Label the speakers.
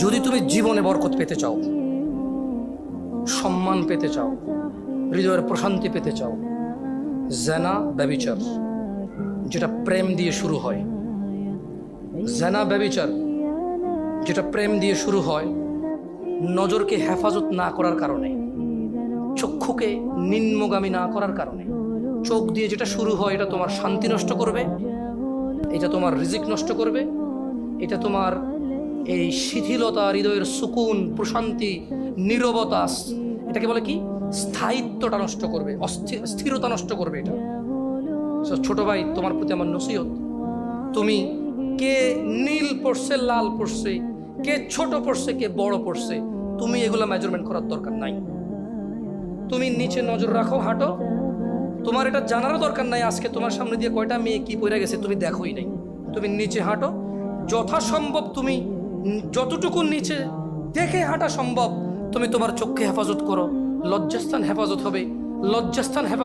Speaker 1: যদি তুমি জীবনে বরকত পেতে চাও, সম্মান পেতে চাও, হৃদয়ের প্রশান্তি পেতে চাও, জেনা ব্যভিচার যেটা প্রেম দিয়ে শুরু হয়, জেনা ব্যভিচার যেটা প্রেম দিয়ে শুরু হয়, নজরকে হেফাজত না করার কারণে, চক্ষুকে নিম্নগামী না করার কারণে, চোখ দিয়ে যেটা শুরু হয় এটা তোমার শান্তি নষ্ট করবে, এটা তোমার রিজিক নষ্ট করবে, এটা তোমার এই শিথিলতা, হৃদয়ের সুকুন, প্রশান্তি, নীরবতা, এটাকে বলে কি স্থায়িত্বটা নষ্ট করবে, স্থিরতা নষ্ট করবে এটা। ছোট ভাই, তোমার প্রতি আমার নসিহত, তুমি কে নীল পড়ছে, লাল পড়ছে, কে ছোট পড়ছে, কে বড় পড়ছে, তুমি এগুলো মেজারমেন্ট করার দরকার নাই। তুমি নিচে নজর রাখো, হাঁটো, তোমার এটা জানারও দরকার নাই আজকে তোমার সামনে দিয়ে কয়টা মেয়ে কি পড়ে গেছে তুমি দেখোই নাই। তুমি নিচে হাঁটো, যথাসম্ভব তুমি যতটুকু নিচে দেখে হাঁটা সম্ভব তুমি তোমার চোখকে হেফাজত করো। লজ্জাস্থান হেফাজত হবে, লজ্জাস্থান